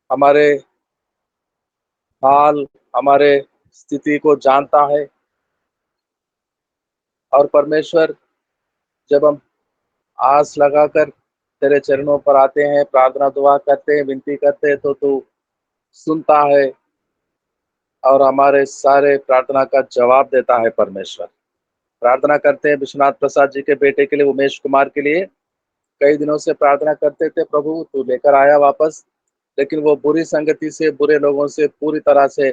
हमारे हाल, हमारे स्थिति को जानता है। और परमेश्वर, जब हम आस लगाकर तेरे चरणों पर आते हैं, प्रार्थना दुआ करते हैं, विनती करते हैं, तो तू सुनता है और हमारे सारे प्रार्थना का जवाब देता है परमेश्वर। प्रार्थना करते हैं विश्वनाथ प्रसाद जी के बेटे के लिए, उमेश कुमार के लिए। कई दिनों से प्रार्थना करते थे, प्रभु तू लेकर आया वापस, लेकिन वो बुरी संगति से, बुरे लोगों से पूरी तरह से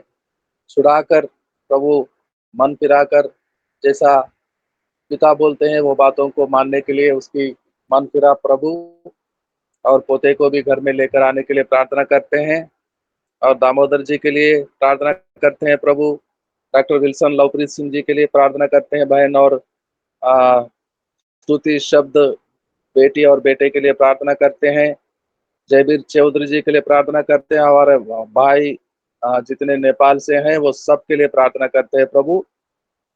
छुड़ाकर, प्रभु मन फिराकर, जैसा पिता बोलते हैं वो बातों को मानने के लिए उसकी मन फिरा प्रभु। और पोते को भी घर में लेकर आने के लिए प्रार्थना करते हैं। और दामोदर जी के लिए प्रार्थना करते हैं प्रभु। डॉक्टर विल्सन लवप्रीत सिंह जी के लिए प्रार्थना करते हैं बहन। और आ, स्तुति शब्द बेटी और बेटे के लिए प्रार्थना करते हैं। जयवीर चौधरी जी के लिए प्रार्थना करते हैं। और भाई जितने नेपाल से हैं वो सब के लिए प्रार्थना करते हैं प्रभु।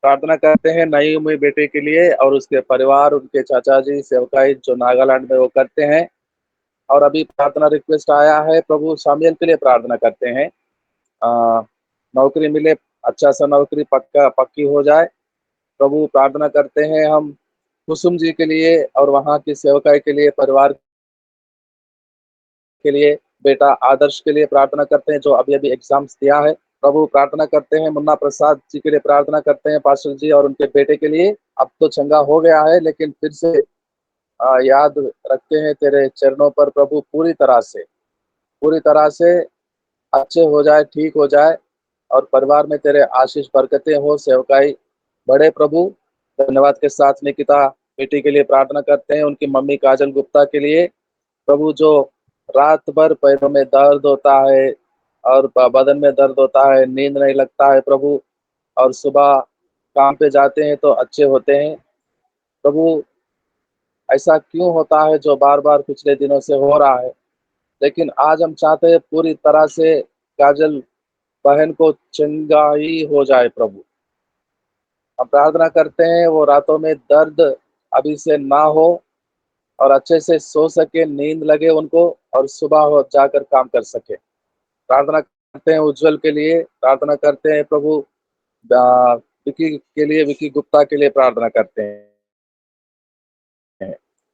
प्रार्थना करते हैं नई उम्र बेटे के लिए और उसके परिवार, उनके चाचा जी सेवकाई जो नागालैंड में वो करते हैं। और अभी प्रार्थना रिक्वेस्ट आया है प्रभु, शामिल के लिए प्रार्थना करते हैं। अ, नौकरी मिले, अच्छा सा नौकरी पक्का पक्की हो जाए प्रभु। प्रार्थना करते हैं हम कुसुम जी के लिए और वहाँ की सेवकाई के लिए, परिवार के लिए, बेटा आदर्श के लिए प्रार्थना करते हैं जो अभी अभी एग्जाम्स दिया है प्रभु। प्रार्थना करते हैं मुन्ना प्रसाद जी के लिए प्रार्थना करते हैं, पास्टर जी और उनके बेटे के लिए। अब तो चंगा हो गया है, लेकिन फिर से याद रखते हैं तेरे चरणों पर प्रभु, पूरी तरह से अच्छे हो जाए, ठीक हो जाए और परिवार में तेरे आशीष बरकतें हो, सेवकाई बड़े प्रभु। धन्यवाद के साथ निकिता बेटी के लिए प्रार्थना करते हैं, उनकी मम्मी काजल गुप्ता के लिए प्रभु, जो रात भर पैरों में दर्द होता है और बदन में दर्द होता है, नींद नहीं लगता है प्रभु। और सुबह काम पे जाते हैं तो अच्छे होते हैं प्रभु। ऐसा क्यों होता है जो बार बार पिछले दिनों से हो रहा है, लेकिन आज हम चाहते हैं पूरी तरह से काजल बहन को चंगाई हो जाए प्रभु। हम प्रार्थना करते हैं वो रातों में दर्द अभी से ना हो और अच्छे से सो सके, नींद लगे उनको और सुबह हो जाकर काम कर सके। प्रार्थना करते हैं उज्जवल के लिए, प्रार्थना करते हैं प्रभु। विकी के लिए, विकी गुप्ता के लिए प्रार्थना करते हैं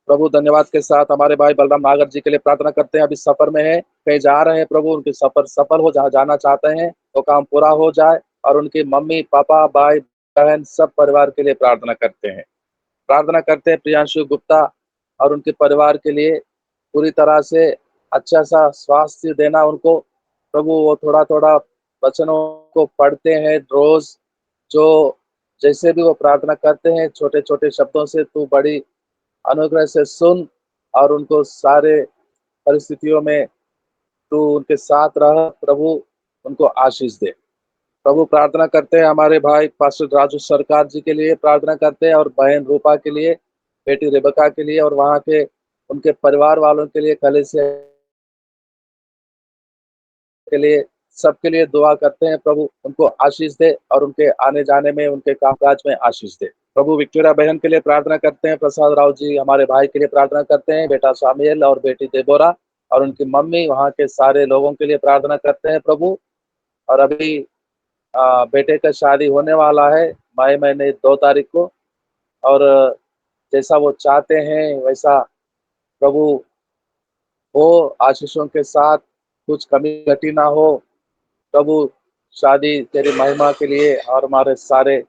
प्रभु। धन्यवाद के साथ हमारे भाई बलराम नागर जी के लिए प्रार्थना करते हैं, अभी सफर में है, कहीं जा रहे हैं प्रभु, उनके सफर सफल हो, जहाँ जाना चाहते हैं वो काम पूरा हो जाए। और उनकी मम्मी पापा भाई बहन सब परिवार के लिए प्रार्थना करते हैं। प्रार्थना करते हैं प्रियांशु गुप्ता और उनके परिवार के लिए, पूरी तरह से अच्छा सा स्वास्थ्य देना उनको प्रभु। वो थोड़ा थोड़ा वचनों को पढ़ते हैं रोज, जो जैसे भी वो प्रार्थना करते हैं छोटे छोटे शब्दों से, तू बड़ी अनुग्रह से सुन और उनको सारे परिस्थितियों में तू उनके साथ रह प्रभु, उनको आशीष दे प्रभु। प्रार्थना करते हैं हमारे भाई पास्टर राजू सरकार जी के लिए प्रार्थना करते हैं, और बहन रूपा के लिए, बेटी रेबका के लिए और वहाँ के उनके परिवार वालों के लिए, कलीसिया के लिए, सबके लिए दुआ करते हैं प्रभु, उनको आशीष दे और उनके आने जाने में, उनके कामकाज में आशीष दे प्रभु। विक्टोरिया बहन के लिए प्रार्थना करते हैं, प्रसाद राव जी हमारे भाई के लिए प्रार्थना करते हैं, बेटा शामिल और बेटी देबोरा और उनकी मम्मी, वहाँ के सारे लोगों के लिए प्रार्थना करते हैं प्रभु। और अभी बेटे का शादी होने वाला है मई महीने 2 तारीख को, और जैसा वो चाहते हैं वैसा प्रभु हो, आशीषों के साथ, कुछ कमी घटी ना हो प्रभु। शादी तेरी महिमा के लिए और हमारे सारे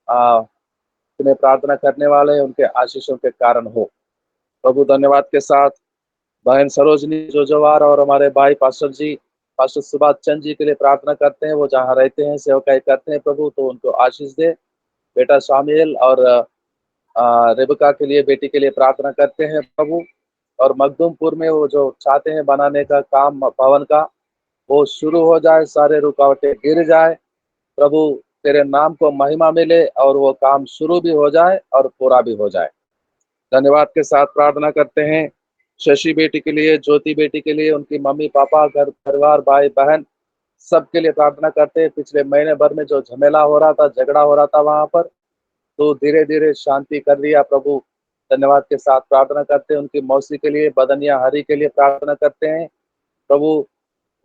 तुम्हें प्रार्थना करने वाले हैं उनके आशीषों के कारण हो प्रभु। धन्यवाद के साथ बहन सरोजनी जोजवार और हमारे भाई पास्टर जी, पास्टर सुभाष चंद जी के लिए प्रार्थना करते हैं, वो जहाँ रहते हैं सेवकाई करते हैं प्रभु, तो उनको आशीष दे। बेटा शामिल और रेबका के लिए, बेटी के लिए प्रार्थना करते हैं प्रभु। और मखदूमपुर में वो जो चाहते हैं बनाने का काम भवन का, वो शुरू हो जाए, सारे रुकावटें गिर जाए प्रभु, तेरे नाम को महिमा मिले और वो काम शुरू भी हो जाए और पूरा भी हो जाए। धन्यवाद के साथ प्रार्थना करते हैं शशि बेटी के लिए, ज्योति बेटी के लिए, उनकी मम्मी पापा, घर परिवार, भाई बहन सबके लिए प्रार्थना करते हैं। पिछले महीने भर में जो झमेला हो रहा था, झगड़ा हो रहा था वहां पर, तो धीरे धीरे शांति कर दिया प्रभु। धन्यवाद के साथ प्रार्थना करते हैं उनकी मौसी के लिए, बदनिया हरी के लिए प्रार्थना करते हैं प्रभु।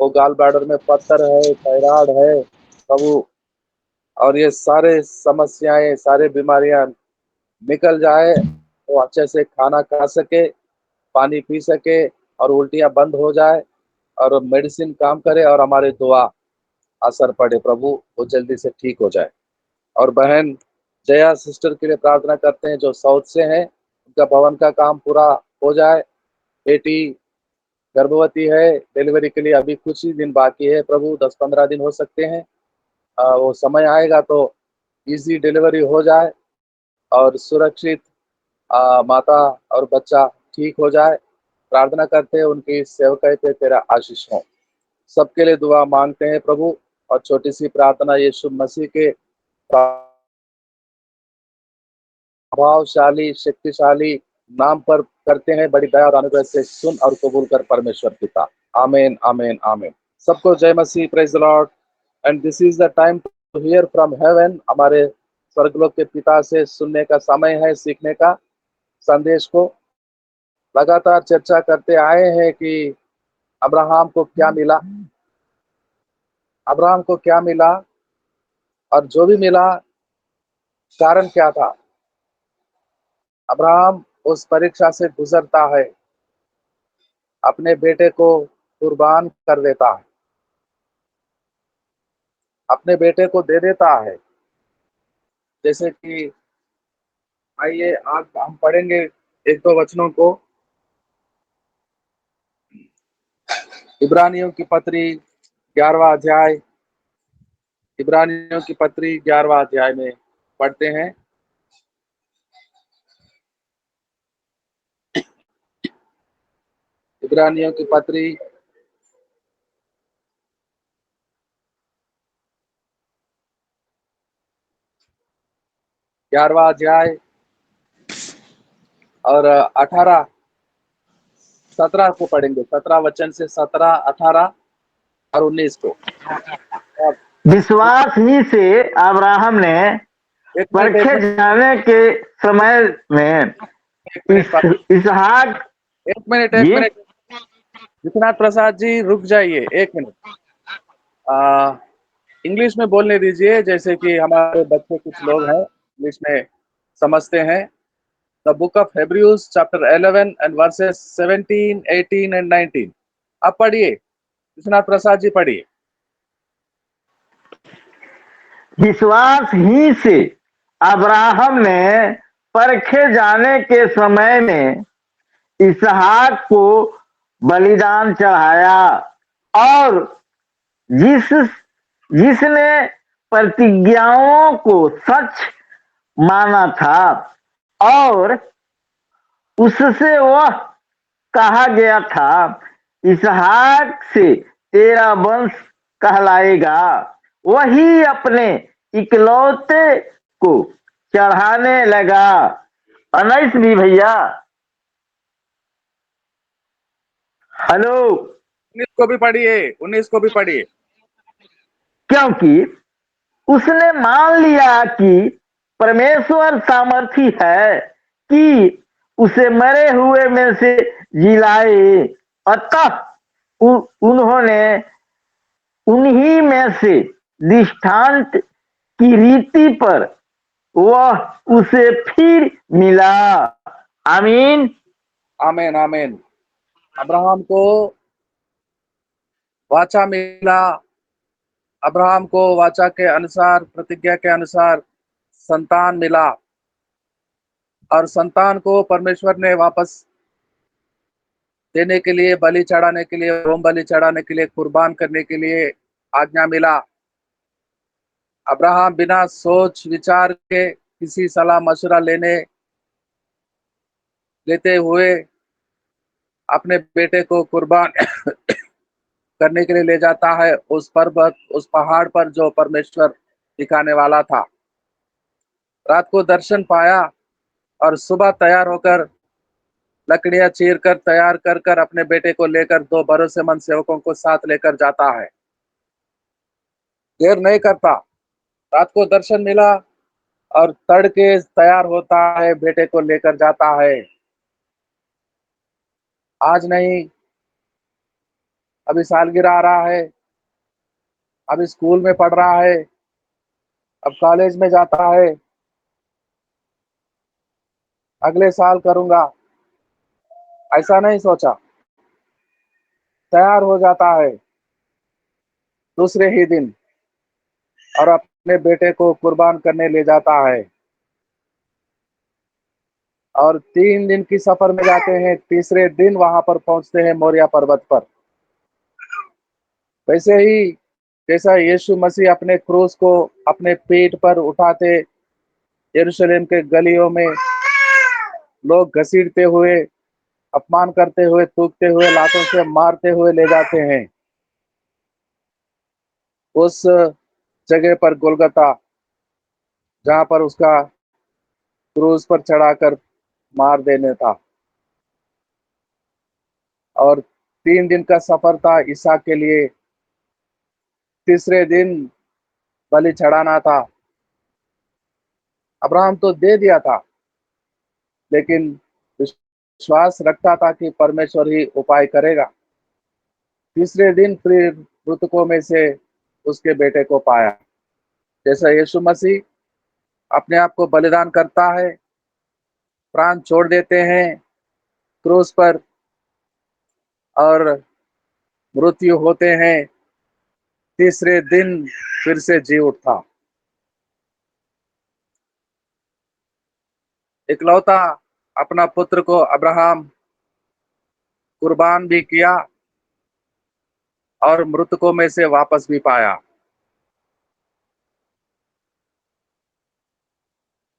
वो गाल ब्लैडर में पत्थर है, थायराइड है प्रभु, और ये सारे समस्याएं, सारे बीमारियां निकल जाए, वो अच्छे से खाना खा सके, पानी पी सके, और उल्टियां बंद हो जाए, और मेडिसिन काम करे, और हमारी दुआ असर पड़े प्रभु, वो जल्दी से ठीक हो जाए। और बहन जया सिस्टर के लिए प्रार्थना करते हैं जो साउथ से हैं, उनका भवन का काम पूरा हो जाए। बेटी गर्भवती है, डिलीवरी के लिए अभी कुछ ही दिन बाकी है प्रभु, 10-15 दिन हो सकते हैं। वो समय आएगा तो इजी डिलीवरी हो जाए, और सुरक्षित माता और बच्चा ठीक हो जाए। प्रार्थना करते हैं उनकी सेवकाई पे तेरा आशीष हो। सबके लिए दुआ मांगते हैं प्रभु, और छोटी सी प्रार्थना यीशु मसीह के प्रभावशाली शक्तिशाली नाम पर करते हैं। बड़ी दया और अनुग्रह से सुन और कबूल कर परमेश्वर पिता। आमीन, आमीन, आमीन। सबको जय मसीह, praise the Lord. And this is the time to hear from heaven. हमारे स्वर्गलोक के पिता से सुनने का समय है, सीखने का। संदेश को लगातार चर्चा करते आए हैं कि अब्राहम को क्या मिला, अब्राहम को क्या मिला, और जो भी मिला कारण क्या था। अब्राहम उस परीक्षा से गुजरता है, अपने बेटे को कुर्बान कर देता है, अपने बेटे को दे देता है। जैसे कि आइए आज हम पढ़ेंगे एक दो वचनों को। इब्रानियों की पत्री 11वां अध्याय, इब्रानियों की पत्री 11वां अध्याय में पढ़ते हैं। इब्रानियों की पत्री 11वां अध्याय और 18 17 को पढ़ेंगे। 17 वचन से 17, 18 और 19 को। अब विश्वास ही से अब्राहम ने एक मिनट, एक परखे मिनट, जाने के समय में एक मिनट, इसहाक एक मिनट, एक जी मिनट। विश्वनाथ प्रसाद जी रुक जाइए एक मिनट। इंग्लिश में बोलने दीजिए, जैसे कि हमारे बच्चे कुछ लोग हैं इंग्लिश में समझते हैं। The book of Hebrews chapter 11 and verses 17, 18 and 19। आप पढ़िए, विश्वनाथ प्रसाद जी पढ़िए। विश्वास ही से अब्राहम ने परखे जाने के समय में इसहाक को बलिदान चढ़ाया, और जिसने प्रतिज्ञाओं को सच माना था, और उससे वह कहा गया था, इसहाक से तेरा वंश कहलाएगा। वही अपने इकलौते को चढ़ाने लगा। 19 भी भैया, हेलो। 19 को भी पढ़िए, 19 को भी पढ़िए। क्योंकि उसने मान लिया कि परमेश्वर सामर्थी है कि उसे मरे हुए में से जिलाए। अतः उन्होंने उन्हीं में से दृष्टांत की रीति पर वह उसे फिर मिला। आमीन, आमीन, आमीन। अब्राहम को वाचा मिला, अब्राहम को वाचा के अनुसार, प्रतिज्ञा के अनुसार संतान मिला, और संतान को परमेश्वर ने वापस देने के लिए, बलि चढ़ाने के लिए, होम बलि चढ़ाने के लिए, कुर्बान करने के लिए आज्ञा मिला। अब्राहम बिना सोच विचार के, किसी सलाह मशवरा लेते हुए अपने बेटे को कुर्बान करने के लिए ले जाता है उस पर्वत, उस पहाड़ पर जो परमेश्वर दिखाने वाला था। रात को दर्शन पाया, और सुबह तैयार होकर लकड़ियां चीर कर तैयार कर कर अपने बेटे को लेकर 2 भरोसेमंद सेवकों को साथ लेकर जाता है। देर नहीं करता, रात को दर्शन मिला और तड़के तैयार होता है, बेटे को लेकर जाता है। आज नहीं, अभी सालगिरह आ रहा है, अभी स्कूल में पढ़ रहा है, अब कॉलेज में जाता है, अगले साल करूंगा, ऐसा नहीं सोचा। तैयार हो जाता है दूसरे ही दिन और अपने बेटे को कुर्बान करने ले जाता है। और 3 दिन की सफर में जाते हैं, तीसरे दिन वहां पर पहुंचते हैं मोरिया पर्वत पर। वैसे ही जैसा यीशु मसीह अपने क्रूस को अपने पीठ पर उठाते यरूशलेम के गलियों में लोग घसीटते हुए, अपमान करते हुए, थूकते हुए, लातों से मारते हुए ले जाते हैं, उस जगह पर गोलगता, जहां पर उसका क्रूस पर चढ़ाकर मार देने था। और 3 दिन का सफर था इसहाक के लिए। तीसरे दिन बलि चढ़ाना था। अब्राहम तो दे दिया था, लेकिन विश्वास रखता था कि परमेश्वर ही उपाय करेगा। तीसरे दिन फिर मृतकों में से उसके बेटे को पाया। जैसा यीशु मसीह अपने आप को बलिदान करता है, प्राण छोड़ देते हैं क्रूस पर और मृत्यु होते हैं, तीसरे दिन फिर से जी उठता। इकलौता अपना पुत्र को अब्राहम कुर्बान भी किया और मृतकों में से वापस भी पाया।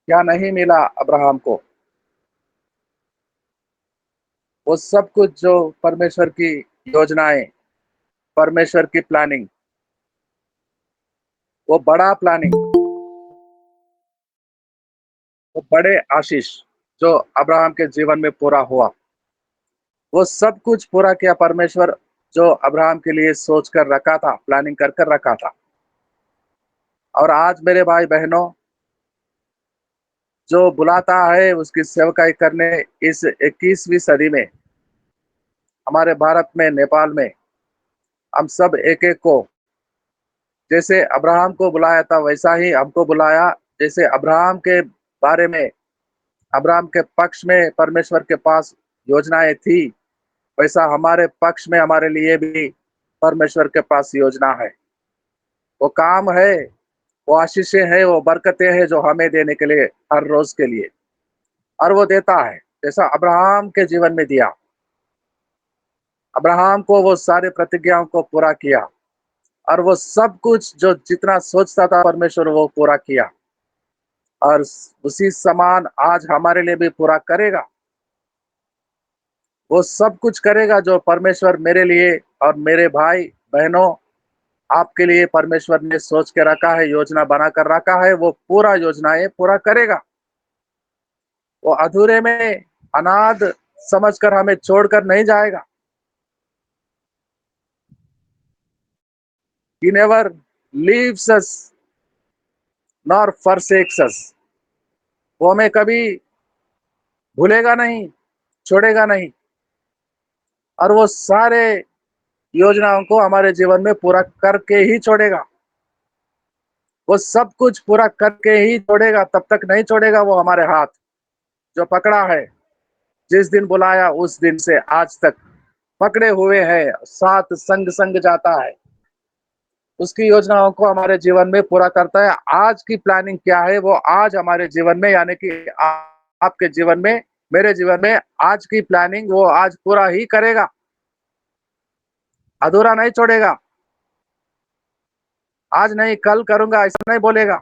क्या नहीं मिला अब्राहम को? वो सब कुछ जो परमेश्वर की योजनाएं, परमेश्वर की प्लानिंग, वो बड़ा प्लानिंग, वो बड़े आशीष जो अब्राहम के जीवन में पूरा हुआ, वो सब कुछ पूरा किया परमेश्वर, जो अब्राहम के लिए सोच कर रखा था, प्लानिंग कर कर रखा था। और आज मेरे भाई बहनों, जो बुलाता है उसकी सेवकाई करने इस 21वीं सदी में, हमारे भारत में, नेपाल में, हम सब एक एक को, जैसे अब्राहम को बुलाया था वैसा ही हमको बुलाया। जैसे अब्राहम के बारे में, अब्राहम के पक्ष में परमेश्वर के पास योजनाएं थी, वैसा हमारे पक्ष में, हमारे लिए भी परमेश्वर के पास योजना है। वो काम है, वो आशीषें हैं, वो बरकतें हैं जो हमें देने के लिए, हर रोज के लिए। और वो देता है जैसा अब्राहम के जीवन में दिया। अब्राहम को वो सारे प्रतिज्ञाओं को पूरा किया और वो सब कुछ जो जितना सोचता था परमेश्वर वो पूरा किया। और उसी समान आज हमारे लिए भी पूरा करेगा। वो सब कुछ करेगा जो परमेश्वर मेरे लिए और मेरे भाई बहनों, आपके लिए परमेश्वर ने सोच के रखा है, योजना बना कर रखा है, वो पूरा योजनाएं पूरा करेगा। वो अधूरे में, अनाथ समझकर हमें छोड़कर नहीं जाएगा। He never leaves us nor forsakes us. वो हमें कभी भूलेगा नहीं, छोड़ेगा नहीं। और वो सारे योजनाओं को हमारे जीवन में पूरा करके ही छोड़ेगा। वो सब कुछ पूरा करके ही छोड़ेगा, तब तक नहीं छोड़ेगा वो हमारे हाथ जो पकड़ा है। जिस दिन बुलाया उस दिन से आज तक पकड़े हुए हैं, साथ संग संग जाता है, उसकी योजनाओं को हमारे जीवन में पूरा करता है। आज की प्लानिंग क्या है, वो आज हमारे जीवन में, यानी कि आपके जीवन में, मेरे जीवन में, आज की प्लानिंग वो आज पूरा ही करेगा, अधूरा नहीं छोड़ेगा। आज नहीं कल करूंगा ऐसा नहीं बोलेगा।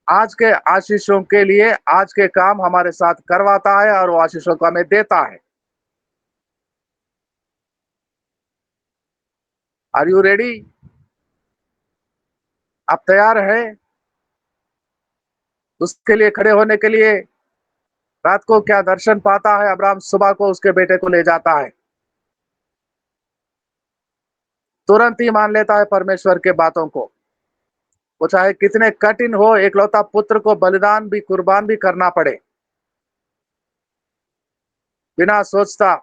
आज के आशीषों के लिए आज के काम हमारे साथ करवाता है और वो आशीषों को हमें देता है। Are you ready? आप तैयार है उसके लिए खड़े होने के लिए? रात को क्या दर्शन पाता है अब्राहम? सुबह को उसके बेटे को ले जाता है, तुरंत ही मान लेता है परमेश्वर के बातों को। वो चाहे कितने कठिन हो, एकलौता पुत्र को बलिदान भी, कुर्बान भी करना पड़े, बिना सोचता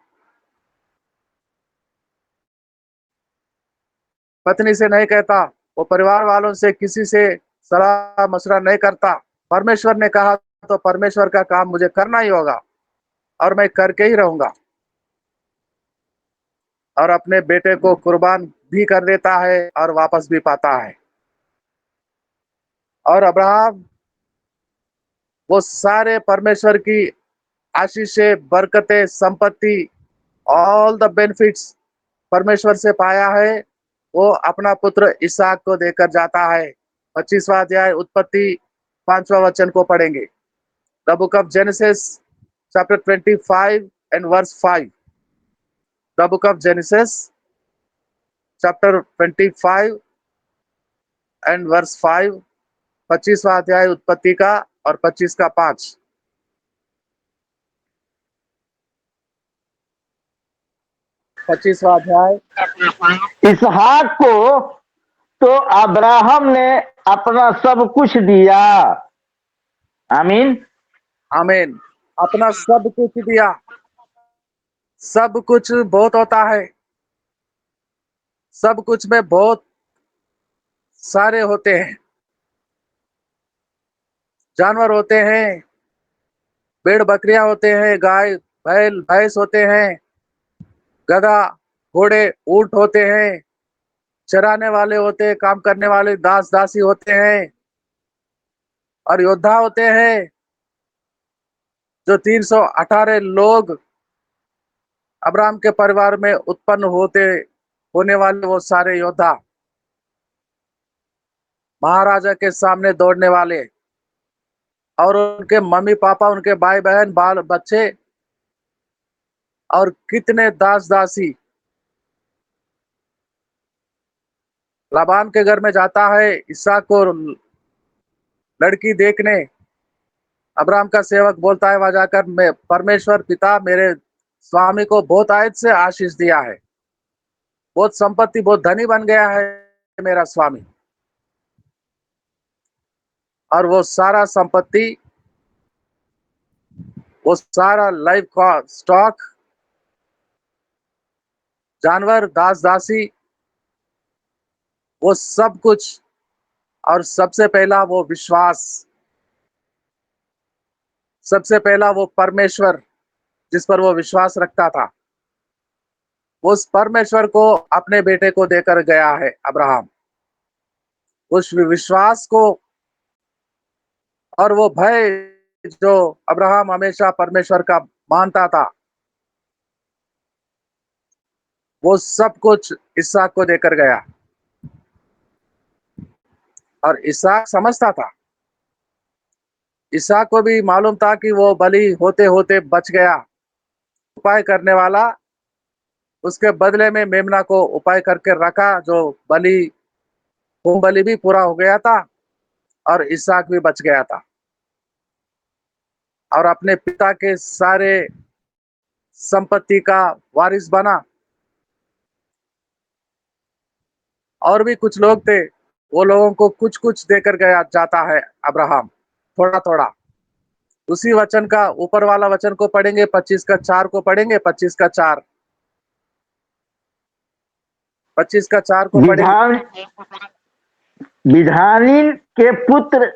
पत्नी से नहीं कहता, वो परिवार वालों से किसी से सलाह मशवरा नहीं करता। परमेश्वर ने कहा तो परमेश्वर का काम मुझे करना ही होगा और मैं करके ही रहूंगा। और अपने बेटे को कुर्बान भी कर देता है और वापस भी पाता है। और अब्राहम वो सारे परमेश्वर की आशीषें, बरकतें, संपत्ति, ऑल द बेनिफिट्स परमेश्वर से पाया है, वो अपना पुत्र इसहाक को देकर जाता है। 25वां अध्याय उत्पत्ति 5वां वचन को पढ़ेंगे। The book of Genesis chapter 25 and verse 5। The book of Genesis chapter 25 and verse 5। 25वां अध्याय उत्पत्ति का और 25 का 5। 25वां अध्याय। इसहाक को तो अब्राहम ने अपना सब कुछ दिया। आमीन। आमीन। अपना सब कुछ दिया। सब कुछ बहुत होता है, सब कुछ में बहुत सारे होते हैं। जानवर होते हैं, भेड़ बकरियां होते हैं, गाय बैल भैंस होते हैं, गधा घोड़े ऊंट होते हैं, चराने वाले होते हैं, काम करने वाले दास दासी होते हैं, और योद्धा होते हैं। जो 318 लोग अब्राहम के परिवार में उत्पन्न होने वाले वो सारे योद्धा, महाराजा के सामने दौड़ने वाले, और उनके मम्मी पापा, उनके भाई बहन, बाल बच्चे, और कितने दास दासी। लाबान के घर में जाता है इसहाक को लड़की देखने। अब्राहम का सेवक बोलता है वहां जाकर, मैं परमेश्वर पिता मेरे स्वामी को बहुत आयत से आशीष दिया है, बहुत संपत्ति, बहुत धनी बन गया है मेरा स्वामी। और वो सारा संपत्ति, वो सारा लाइफ का स्टॉक, जानवर, दास दासी, वो सब कुछ, और सबसे पहला वो विश्वास, सबसे पहला वो परमेश्वर जिस पर वो विश्वास रखता था, उस परमेश्वर को अपने बेटे को देकर गया है अब्राहम। उस विश्वास को और वो भय जो अब्राहम हमेशा परमेश्वर का मानता था, वो सब कुछ इसहाक को देकर गया। और इसहाक समझता था, इसहाक को भी मालूम था कि वो बलि होते होते बच गया। उपाय करने वाला उसके बदले में मेमना को उपाय करके रखा, जो बलि होम बलि भी पूरा हो गया था और इसहाक भी बच गया था, और अपने पिता के सारे संपत्ति का वारिस बना। और भी कुछ लोग थे, वो लोगों को कुछ कुछ देकर गया जाता है अब्राहम, थोड़ा थोड़ा। उसी वचन का ऊपर वाला वचन को पढ़ेंगे, 25 का 4 को पढ़ेंगे। 25 का 4, 25 का 4 को पढ़ेंगे। विधान विधानीन के पुत्र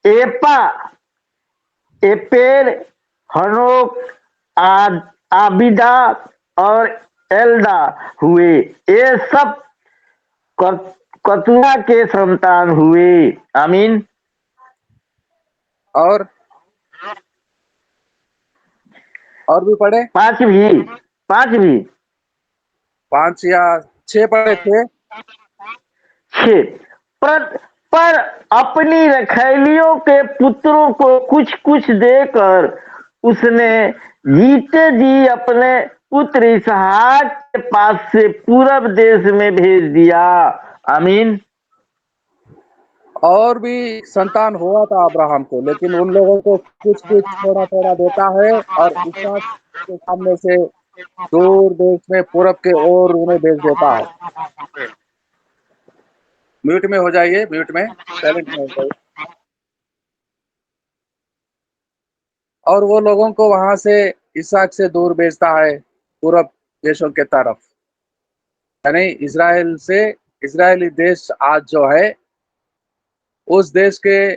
एपा, एपेर, हनोक, आबिदा और एल्दा हुए। ये सब कतुआ के संतान हुए। आमीन। और भी पढ़े। पांच भी 5 या 6 पढ़े थे। 6। पर पर अपनी रखैलियों के पुत्रों को कुछ कुछ देकर उसने जीते जी अपने पुत्र इसहाक के पास से पूरब देश में भेज दिया। आमीन। और भी संतान हुआ था अब्राहम को, लेकिन उन लोगों को कुछ कुछ थोड़ा थोड़ा देता है, और इसहाक के सामने से दूर देश में पूरब के ओर उन्हें भेज देता है। म्यूट में हो जाइए, म्यूट में, साइलेंट में हो जाइए। और वो लोगों को वहां से इसहाक से दूर भेजता है पूरब देशों के तरफ, यानी इज़राइल से इजरायली देश आज जो है, उस देश के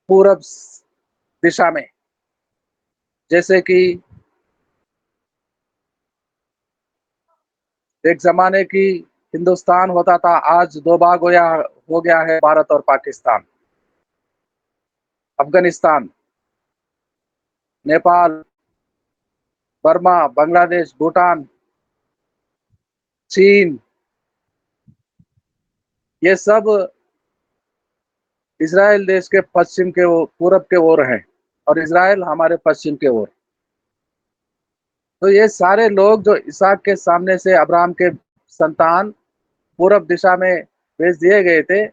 पूरब दिशा में, जैसे कि एक जमाने की हिंदुस्तान होता था, आज दो भाग हो गया है, भारत और पाकिस्तान, अफगानिस्तान, नेपाल, बर्मा, बांग्लादेश, भूटान, चीन, ये सब इजराइल देश के पश्चिम के पूरब के ओर हैं, और इजराइल हमारे पश्चिम के ओर। तो ये सारे लोग जो इसहाक के सामने से अब्राहम के संतान पूरब दिशा में भेज दिए गए थे,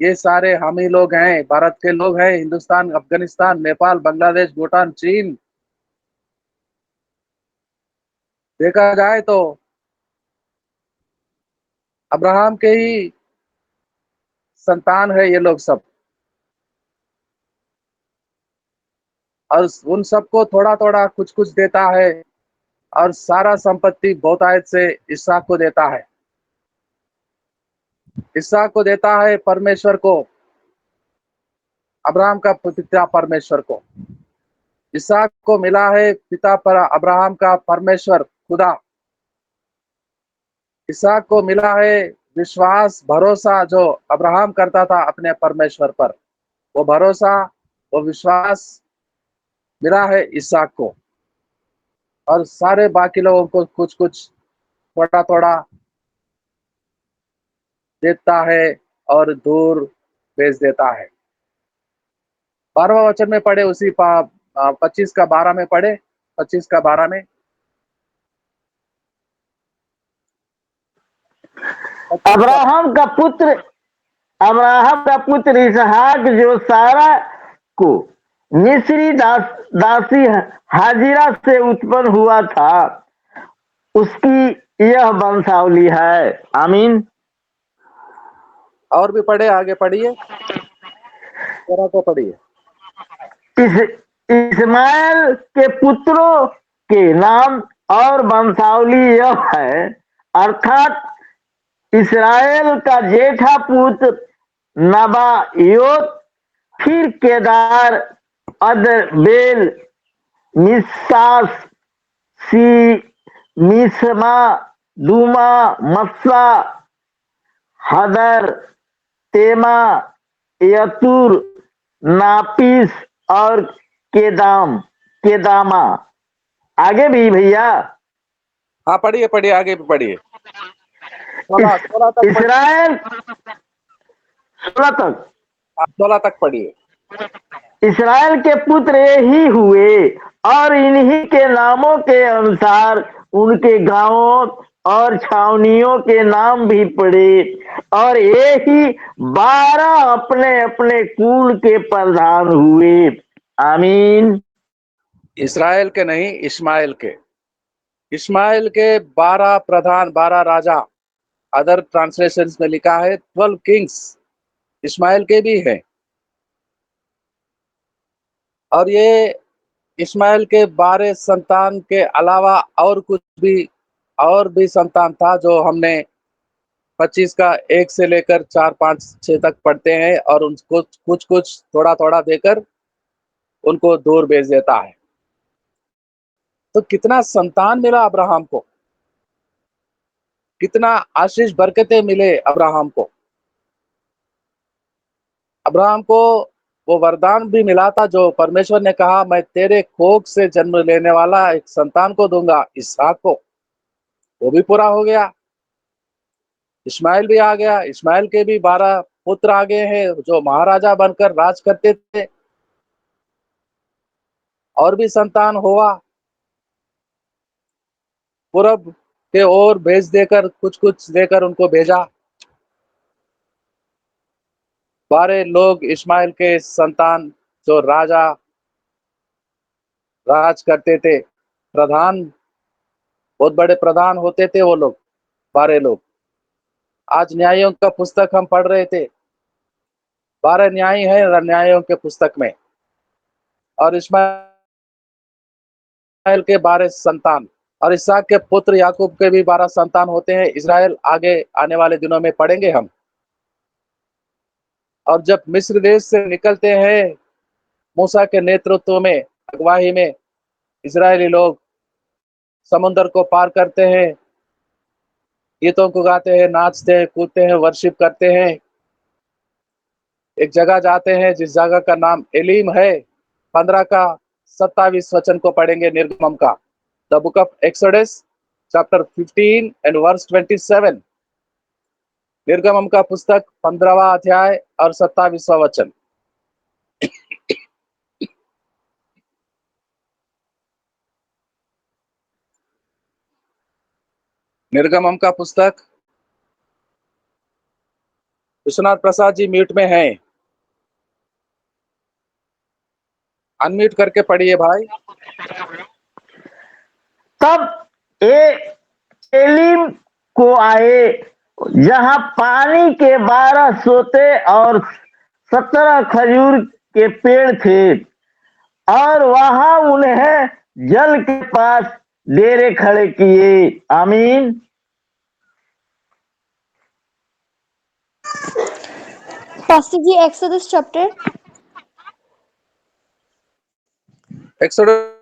ये सारे हम ही लोग हैं, भारत के लोग हैं, हिंदुस्तान, अफगानिस्तान, नेपाल, बांग्लादेश, भूटान, चीन। देखा जाए तो अब्राहम के ही संतान है ये लोग सब, और उन सबको थोड़ा थोड़ा कुछ कुछ देता है, और सारा संपत्ति बहुतायत से इसहाक को देता है। इसहाक को देता है परमेश्वर को, अब्राहम का पिता परमेश्वर को। इसहाक को मिला है पिता पर अब्राहम का परमेश्वर खुदा। इसहाक को मिला है विश्वास, भरोसा, जो अब्राहम करता था अपने परमेश्वर पर, वो भरोसा, वो विश्वास मिला है इसहाक को। और सारे बाकी लोगों को कुछ कुछ थोड़ा थोड़ा देता है और दूर भेज देता है। 12वां वचन में पढ़े, उसी 25 का 12 में पढ़े, 25 का 12 में। अब्राहम का पुत्र अब्राहम का पुत्र इसहाक जो सारा को मिस्री दासी हाजिरा से उत्पन्न हुआ था, उसकी यह वंशावली है। आमीन। और भी पढ़े, आगे पढ़िए, जरा को पढ़िए। इस्माइल के पुत्रों के नाम और वंशावली यह है, अर्थात इसराइल का जेठा पुत्र नबायोत, फिर केदार, अदबेल, मिसास, सी, मिसमा, दूमा, मस्सा, हदर, तेमा, यतुर, नापिस और केदामा। आगे भी भैया। हाँ पढ़िए पढ़िए, आगे भी पढ़िए, 16 तक पढ़िए, इसराइल 16 तक। 16 तक पढ़िए। इसराइल के पुत्र ये ही हुए, और इन्हीं के नामों के अनुसार उनके गांवों और छावनियों के नाम भी पड़े, और ये ही 12 अपने अपने कुल के प्रधान हुए। आमीन। इसराइल के नहीं, इस्माइल के। इस्माइल के 12 प्रधान, 12 राजा। अदर ट्रांसलेशंस में लिखा है 12 किंग्स, इस्माइल के भी हैं। और ये इस्माइल के 12 संतान के अलावा और भी संतान था, जो हमने 25 का 1 से लेकर 4, 5, 6 तक पढ़ते हैं, और उनको कुछ कुछ थोड़ा थोड़ा देकर उनको दूर भेज देता है। तो कितना संतान मिला अब्राहम को, कितना आशीष बरकतें मिले अब्राहम को। अब्राहम को वो वरदान भी मिला था, जो परमेश्वर ने कहा, मैं तेरे कोख से जन्म लेने वाला एक संतान को दूंगा, इसहाक को। वो भी पूरा हो गया। इस्माइल भी आ गया। इस्माइल के भी 12 पुत्र आ गए हैं, जो महाराजा बनकर राज करते थे। और भी संतान हुआ, पूरब के ओर भेज देकर, कुछ कुछ देकर उनको भेजा। 12 लोग इस्माइल के संतान, जो राज करते थे, प्रधान, बहुत बड़े प्रधान होते थे वो लोग, 12 लोग। आज न्यायों का पुस्तक हम पढ़ रहे थे, 12 न्यायी हैं न्यायों के पुस्तक में, और इस्माइल के 12 संतान। और इसहाक के पुत्र याकूब के भी 12 संतान होते हैं। इज़राइल आगे आने वाले दिनों में पढ़ेंगे हम। और जब मिस्र देश से निकलते हैं मूसा के नेतृत्व में, अगुवाई में, इजरायली लोग समुद्र को पार करते हैं, गीतों को गाते हैं, नाचते हैं, कूदते हैं, वर्शिप करते हैं। एक जगह जाते हैं जिस जगह का नाम एलीम है। 15 का 27 वचन को पढ़ेंगे निर्गमम का। The book of Exodus chapter 15 and verse 27। निर्गमम का पुस्तक 15वां अध्याय और 27वां वचन। निर्गमम का पुस्तक। विश्वनाथ प्रसाद जी म्यूट में हैं, अनम्यूट करके पढ़िए भाई। तब ये एलीम को आए, जहां पानी के 12 सोते और 17 खजूर के पेड़ थे, और वहां उन्हें जल के पास डेरे खड़े किए। आमीन। Pastor ji, Exodus chapter exodus